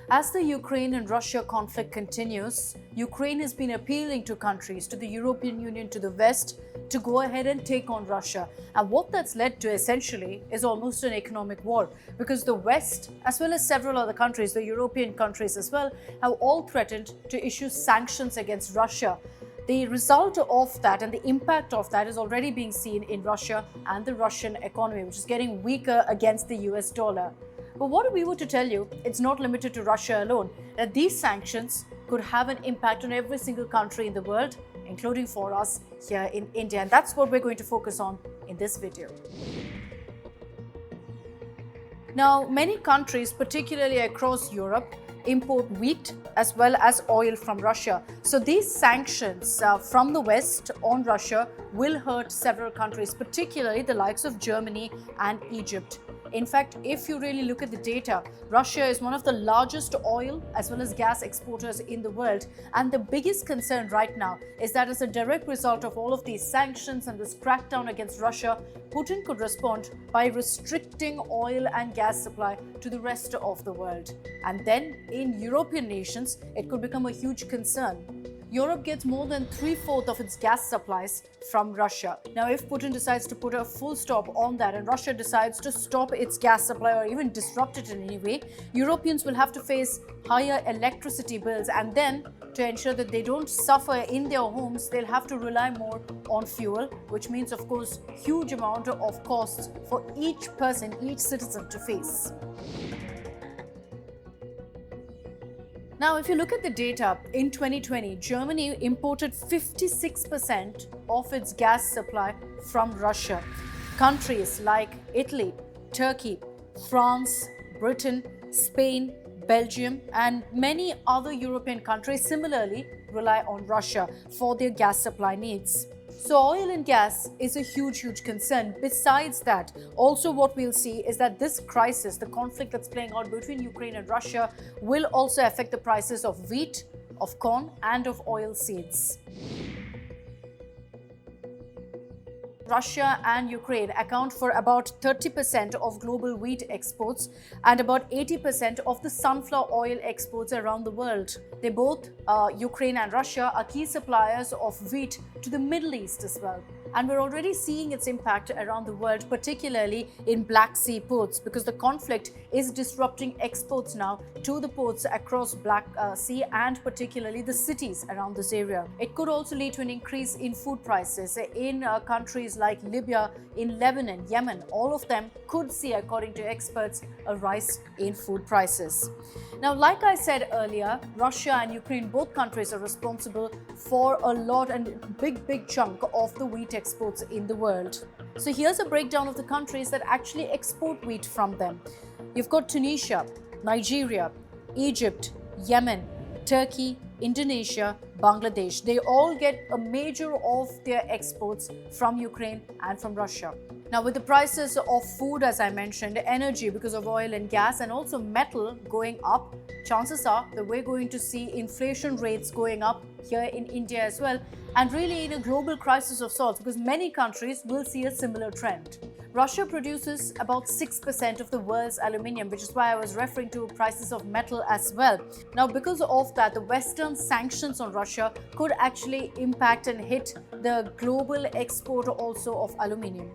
As the Ukraine and Russia conflict continues, Ukraine has been appealing to countries, to the European Union, to the West, to go ahead and take on Russia. And what that's led to essentially is almost an economic war, because the West, as well as several other countries, the European countries as well, have all threatened to issue sanctions against Russia. The result of that and the impact of that is already being seen in Russia and the Russian economy, which is getting weaker against the US dollar. But what if we were to tell you it's not limited to Russia alone, that these sanctions could have an impact on every single country in the world, including for us here in India? And that's what we're going to focus on in this video. Now, many countries, particularly across Europe, import wheat as well as oil from Russia. So these sanctions from the West on Russia will hurt several countries, particularly the likes of Germany and Egypt. In fact, if you really look at the data, Russia is one of the largest oil as well as gas exporters in the world. And the biggest concern right now is that as a direct result of all of these sanctions and this crackdown against Russia, Putin could respond by restricting oil and gas supply to the rest of the world. And then in European nations, it could become a huge concern. Europe gets more than 3/4 of its gas supplies from Russia. Now, if Putin decides to put a full stop on that and Russia decides to stop its gas supply or even disrupt it in any way, Europeans will have to face higher electricity bills. And then, to ensure that they don't suffer in their homes, they'll have to rely more on fuel, which means, of course, huge amount of costs for each person, each citizen to face. Now, if you look at the data, in 2020, Germany imported 56% of its gas supply from Russia. Countries like Italy, Turkey, France, Britain, Spain, Belgium, and many other European countries similarly rely on Russia for their gas supply needs. So oil and gas is a huge concern. Besides that, also what we'll see is that this crisis, the conflict that's playing out between Ukraine and Russia, will also affect the prices of wheat, of corn, and of oil seeds. Russia and Ukraine account for about 30% of global wheat exports and about 80% of the sunflower oil exports around the world. They both, Ukraine and Russia, are key suppliers of wheat to the Middle East as well. And we're already seeing its impact around the world, particularly in Black Sea ports, because the conflict is disrupting exports now to the ports across Black Sea and particularly the cities around this area. It could also lead to an increase in food prices in countries like Libya, in Lebanon, Yemen. All of them could see, according to experts, a rise in food prices. Now, like I said earlier, Russia and Ukraine, both countries are responsible for a lot and big chunk of the wheat exports in the world. So here's a breakdown of the countries that actually export wheat from them. You've got Tunisia, Nigeria, Egypt, Yemen, Turkey, Indonesia, Bangladesh. They all get a major of their exports from Ukraine and from Russia. Now, with the prices of food, as I mentioned, energy because of oil and gas, and also metal going up, chances are that we're going to see inflation rates going up here in India as well, and really in a global crisis of sorts, because many countries will see a similar trend. Russia produces about 6% of the world's aluminium, which is why I was referring to prices of metal as well. Now, because of that, the Western sanctions on Russia could actually impact and hit the global export also of aluminium.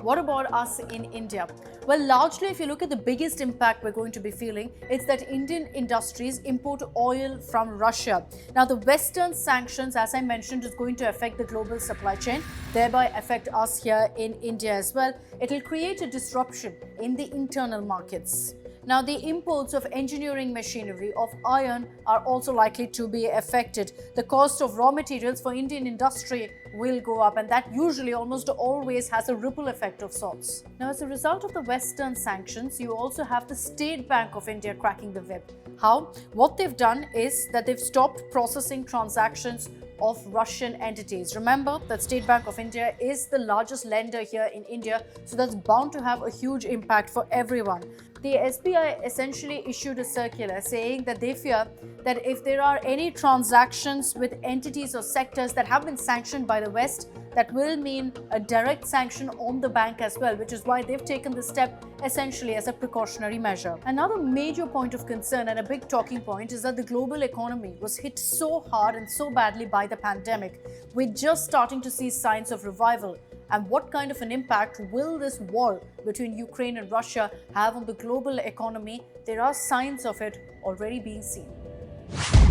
What about us in India? Well, largely, if you look at the biggest impact we're going to be feeling, it's that Indian industries import oil from Russia. Now, the Western sanctions, as I mentioned, is going to affect the global supply chain, thereby affect us here in India as well. It will create a disruption in the internal markets. Now, the imports of engineering machinery, of iron, are also likely to be affected. The cost of raw materials for Indian industry will go up, and that usually almost always has a ripple effect of sorts. Now, as a result of the Western sanctions, you also have the State Bank of India cracking the whip. How? What they've done is that they've stopped processing transactions of Russian entities. Remember that State Bank of India is the largest lender here in India, so that's bound to have a huge impact for everyone. the SBI essentially issued a circular saying that they fear that if there are any transactions with entities or sectors that have been sanctioned by the West, that will mean a direct sanction on the bank as well, which is why they've taken this step essentially as a precautionary measure. Another major point of concern and a big talking point is that the global economy was hit so hard and so badly by the pandemic. We're just starting to see signs of revival. And what kind of an impact will this war between Ukraine and Russia have on the global economy? There are signs of it already being seen.